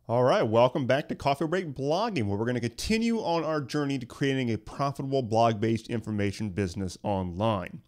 All right, welcome back to Coffee Break Blogging, where we're going to continue on our journey to creating a profitable blog-based information business online.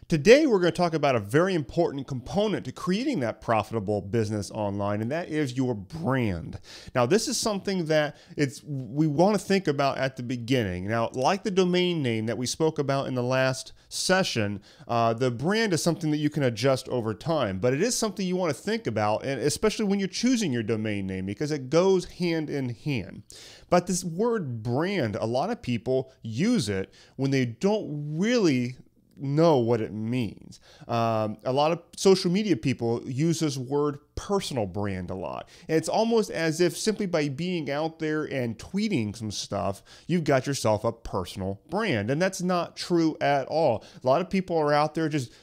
Today, we're going to talk about a very important component to creating that profitable business online, and that is your brand. Now, this is something that we want to think about at the beginning. Now, like the domain name that we spoke about in the last session, the brand is something that you can adjust over time, but it is something you want to think about, and especially when you're choosing your domain name, because it goes hand in hand. But this word brand, a lot of people use it when they don't really know what it means. A lot of social media people use this word personal brand a lot. And it's almost as if simply by being out there and tweeting some stuff, you've got yourself a personal brand. And that's not true at all. A lot of people are out there just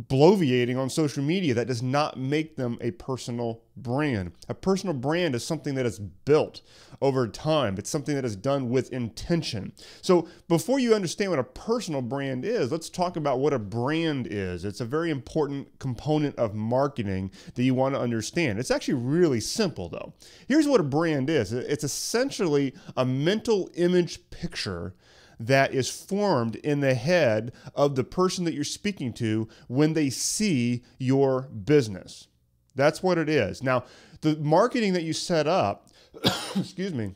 bloviating on social media. That does not make them a personal brand. A personal brand is something that is built over time. It's something that is done with intention. So before you understand what a personal brand is, let's talk about what a brand is. It's a very important component of marketing that you want to understand. It's actually really simple though. Here's what a brand is. It's essentially a mental image picture that is formed in the head of the person that you're speaking to when they see your business. That's what it is. Now, the marketing that you set up, excuse me,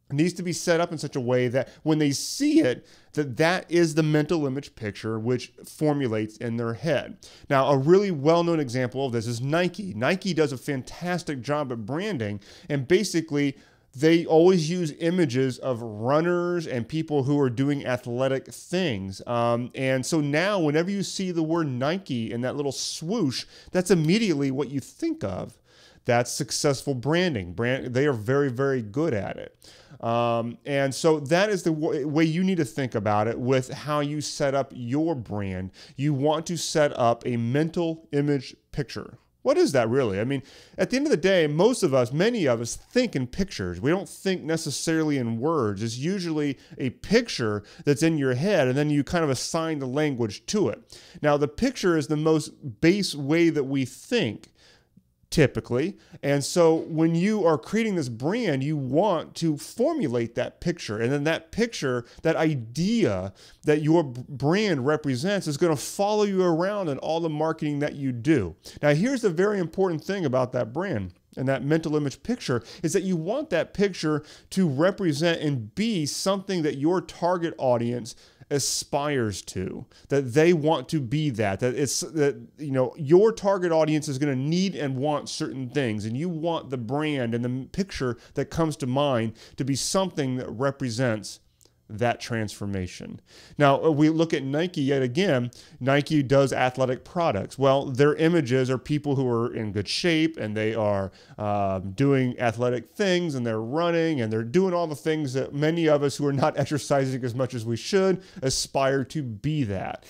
needs to be set up in such a way that when they see it, that is the mental image picture which formulates in their head. Now, a really well-known example of this is Nike. Nike does a fantastic job at branding, and basically they always use images of runners and people who are doing athletic things. And so now whenever you see the word Nike in that little swoosh, that's immediately what you think of. That's successful branding. They are very, very good at it. And so that is the way you need to think about it with how you set up your brand. You want to set up a mental image picture. What is that really? I mean, at the end of the day, many of us think in pictures. We don't think necessarily in words. It's usually a picture that's in your head, and then you kind of assign the language to it. Now, the picture is the most base way that we think, typically. And so when you are creating this brand, you want to formulate that picture. And then that picture, that idea that your brand represents is going to follow you around in all the marketing that you do. Now, here's the very important thing about that brand and that mental image picture is that you want that picture to represent and be something that your target audience aspires to, that they want to be that your target audience is going to need and want certain things, and you want the brand and the picture that comes to mind to be something that represents that transformation. Now, we look at Nike yet again. Nike does athletic products. Well, their images are people who are in good shape, and they are doing athletic things, and they're running, and they're doing all the things that many of us who are not exercising as much as we should aspire to be that.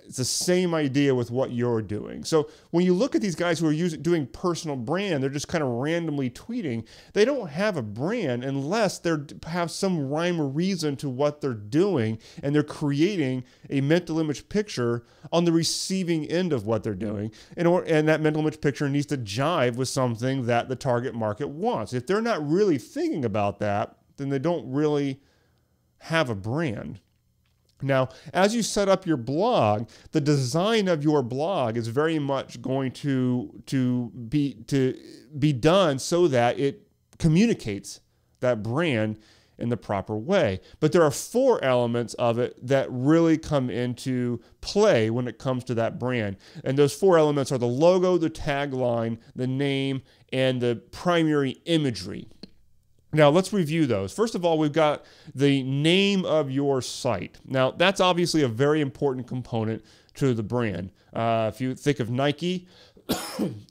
It's the same idea with what you're doing. So when you look at these guys who are doing personal brand, they're just kind of randomly tweeting. They don't have a brand unless they have some rhyme or reason to what they're doing, and they're creating a mental image picture on the receiving end of what they're doing. And that mental image picture needs to jive with something that the target market wants. If they're not really thinking about that, then they don't really have a brand. Now, as you set up your blog, the design of your blog is very much going to be done so that it communicates that brand in the proper way. But there are 4 elements of it that really come into play when it comes to that brand. And those 4 elements are the logo, the tagline, the name, and the primary imagery. Now, let's review those. First of all, we've got the name of your site. Now, that's obviously a very important component to the brand. If you think of Nike,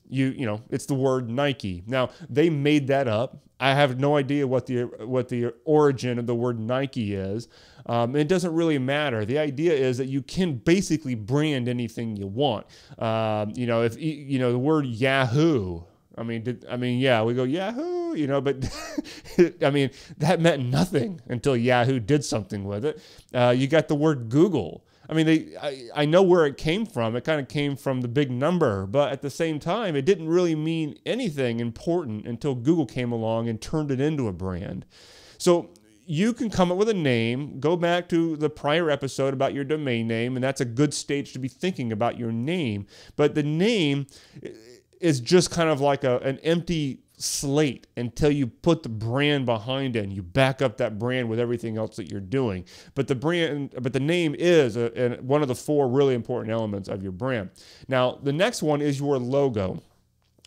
it's the word Nike. Now, they made that up. I have no idea what the origin of the word Nike is. It doesn't really matter. The idea is that you can basically brand anything you want. If the word Yahoo. We go Yahoo, but that meant nothing until Yahoo did something with it. You got the word Google. I mean, I know where it came from. It kind of came from the big number, but at the same time, it didn't really mean anything important until Google came along and turned it into a brand. So you can come up with a name, go back to the prior episode about your domain name, and that's a good stage to be thinking about your name. But the name is just kind of like an empty slate until you put the brand behind it and you back up that brand with everything else that you're doing. But the name is one of the 4 really important elements of your brand. Now, the next one is your logo.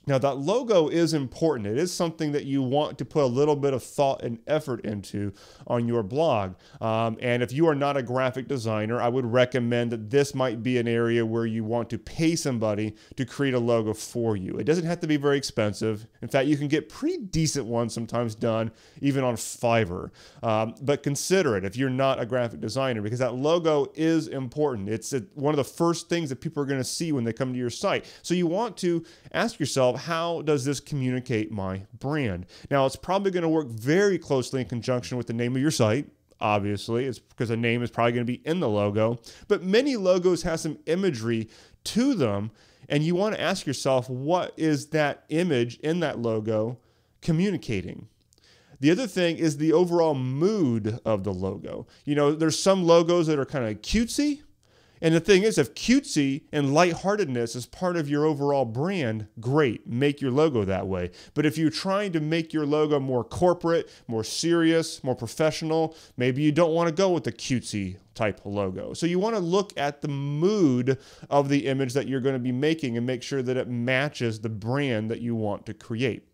Now, that logo is important. It is something that you want to put a little bit of thought and effort into on your blog. And if you are not a graphic designer, I would recommend that this might be an area where you want to pay somebody to create a logo for you. It doesn't have to be very expensive. In fact, you can get pretty decent ones sometimes done, even on Fiverr. But consider it if you're not a graphic designer, because that logo is important. It's one of the first things that people are going to see when they come to your site. So you want to ask yourself, how does this communicate my brand? Now, it's probably going to work very closely in conjunction with the name of your site. Obviously, it's because the name is probably going to be in the logo. But many logos have some imagery to them, and you want to ask yourself, what is that image in that logo communicating? The other thing is the overall mood of the logo. You know, there's some logos that are kind of cutesy. And the thing is, if cutesy and lightheartedness is part of your overall brand, great, make your logo that way. But if you're trying to make your logo more corporate, more serious, more professional, maybe you don't want to go with the cutesy type logo. So you want to look at the mood of the image that you're going to be making and make sure that it matches the brand that you want to create.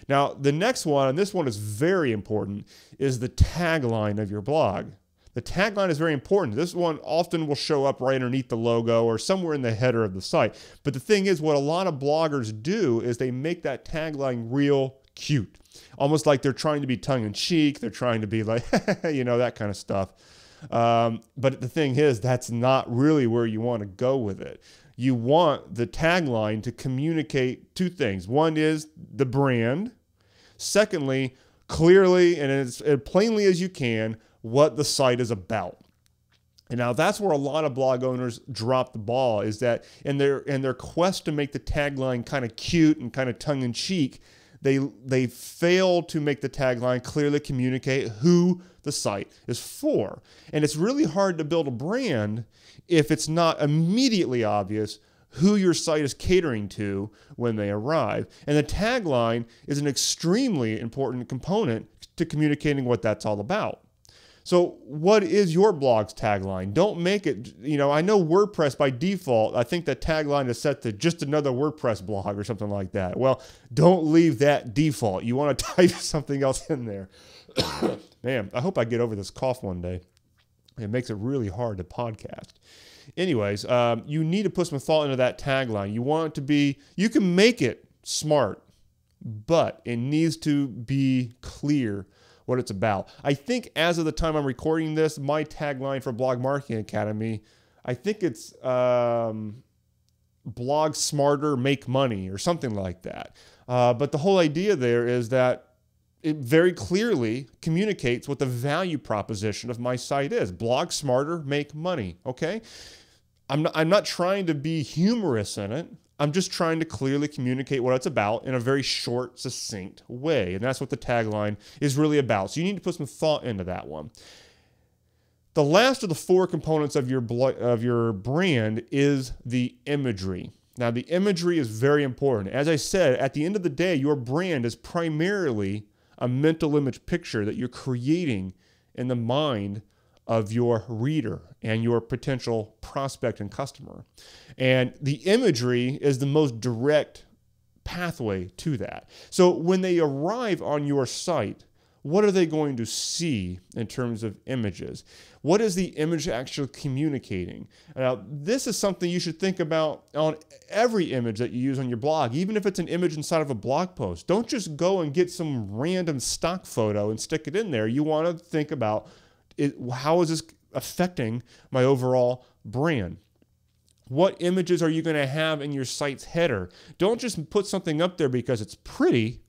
Now, the next one, and this one is very important, is the tagline of your blog. The tagline is very important. This one often will show up right underneath the logo or somewhere in the header of the site. But the thing is, what a lot of bloggers do is they make that tagline real cute. Almost like they're trying to be tongue-in-cheek. They're trying to be like, you know, that kind of stuff. But the thing is, that's not really where you want to go with it. You want the tagline to communicate 2 things. One is the brand. Secondly, clearly and as plainly as you can, what the site is about. And now that's where a lot of blog owners drop the ball, is that in their quest to make the tagline kind of cute and kind of tongue-in-cheek, they fail to make the tagline clearly communicate who the site is for. And it's really hard to build a brand if it's not immediately obvious who your site is catering to when they arrive. And the tagline is an extremely important component to communicating what that's all about. So what is your blog's tagline? Don't make it, you know, I know WordPress by default, I think that tagline is set to just another WordPress blog or something like that. Well, don't leave that default. You want to type something else in there. Man, I hope I get over this cough one day. It makes it really hard to podcast. Anyways, you need to put some thought into that tagline. You want it to be, you can make it smart, but it needs to be clear what it's about. I think as of the time I'm recording this, my tagline for Blog Marketing Academy, I think it's blog smarter, make money or something like that. But the whole idea there is that it very clearly communicates what the value proposition of my site is. Blog smarter, make money, okay? I'm not trying to be humorous in it. I'm just trying to clearly communicate what it's about in a very short, succinct way. And that's what the tagline is really about. So you need to put some thought into that one. The last of the 4 components of your brand is the imagery. Now, the imagery is very important. As I said, at the end of the day, your brand is primarily a mental image picture that you're creating in the mind of your reader and your potential prospect and customer. And the imagery is the most direct pathway to that. So when they arrive on your site, what are they going to see in terms of images? What is the image actually communicating? Now, this is something you should think about on every image that you use on your blog, even if it's an image inside of a blog post. Don't just go and get some random stock photo and stick it in there. You want to think about how is this affecting my overall brand? What images are you going to have in your site's header? Don't just put something up there because it's pretty.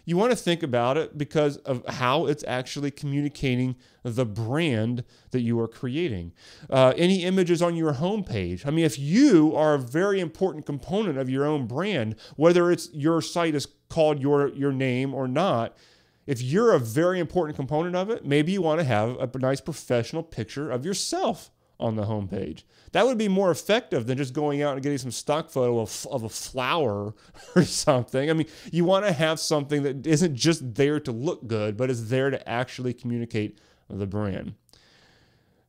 You want to think about it because of how it's actually communicating the brand that you are creating. Any images on your homepage. I mean, if you are a very important component of your own brand, whether it's your site is called your name or not, if you're a very important component of it, maybe you want to have a nice professional picture of yourself on the homepage. That would be more effective than just going out and getting some stock photo of a flower or something. I mean, you want to have something that isn't just there to look good, but is there to actually communicate the brand.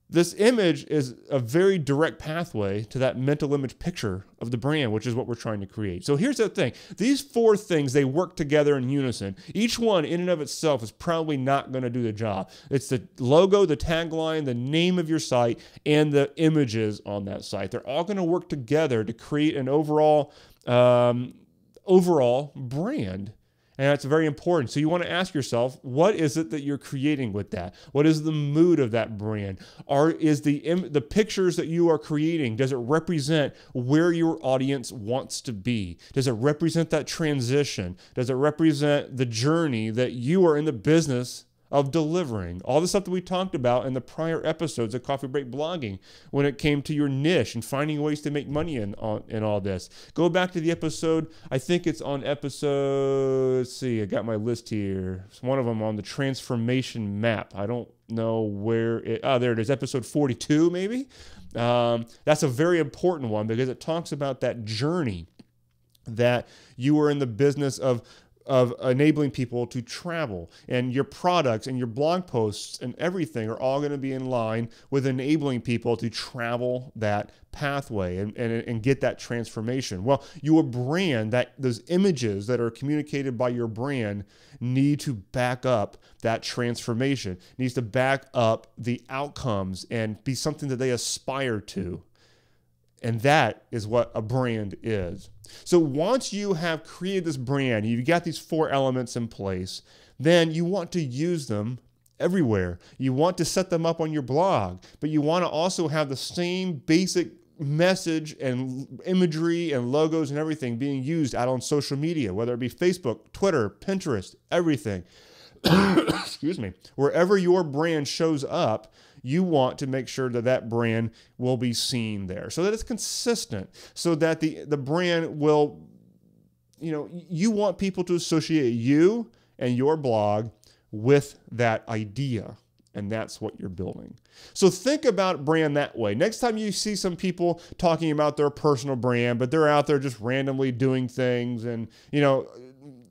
This image is a very direct pathway to that mental image picture of the brand, which is what we're trying to create. So here's the thing. These 4 things, they work together in unison. Each one in and of itself is probably not going to do the job. It's the logo, the tagline, the name of your site, and the images on that site. They're all going to work together to create an overall brand. And that's very important. So you want to ask yourself, what is it that you're creating with that? What is the mood of that brand? Is the pictures that you are creating, does it represent where your audience wants to be? Does it represent that transition? Does it represent the journey that you are in the business of delivering? All the stuff that we talked about in the prior episodes of Coffee Break Blogging when it came to your niche and finding ways to make money in all this. Go back to the episode, I think it's on episode, let's see, I got my list here. It's one of them on the transformation map. I don't know where there it is, episode 42 maybe. That's a very important one because it talks about that journey that you are in the business of enabling people to travel, and your products and your blog posts and everything are all going to be in line with enabling people to travel that pathway and get that transformation. Well, your brand, those images that are communicated by your brand need to back up that transformation, needs to back up the outcomes and be something that they aspire to. And that is what a brand is. So once you have created this brand, you've got these 4 elements in place, then you want to use them everywhere. You want to set them up on your blog, but you want to also have the same basic message and imagery and logos and everything being used out on social media, whether it be Facebook, Twitter, Pinterest, everything. Excuse me. Wherever your brand shows up, you want to make sure that that brand will be seen there so that it's consistent, so that the brand will, you want people to associate you and your blog with that idea. And that's what you're building. So think about brand that way. Next time you see some people talking about their personal brand, but they're out there just randomly doing things and,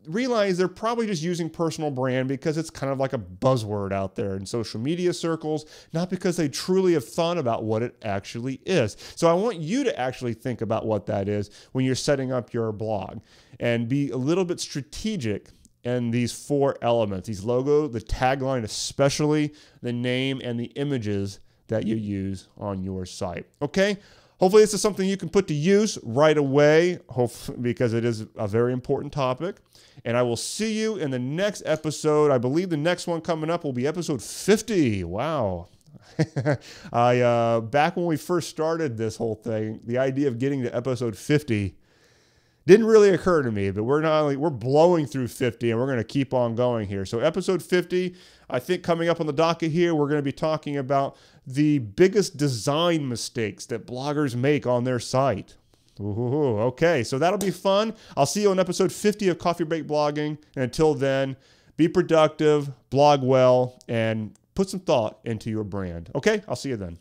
realize they're probably just using personal brand because it's kind of like a buzzword out there in social media circles, not because they truly have thought about what it actually is. So I want you to actually think about what that is when you're setting up your blog and be a little bit strategic in these 4 elements, these logo, the tagline, especially the name and the images that you use on your site. Okay? Hopefully this is something you can put to use right away, because it is a very important topic. And I will see you in the next episode. I believe the next one coming up will be episode 50. Wow. Back when we first started this whole thing, the idea of getting to episode 50 didn't really occur to me, but we're blowing through 50 and we're going to keep on going here. So episode 50, I think coming up on the docket here, we're going to be talking about the biggest design mistakes that bloggers make on their site. Ooh, okay, so that'll be fun. I'll see you on episode 50 of Coffee Break Blogging. And until then, be productive, blog well, and put some thought into your brand. Okay, I'll see you then.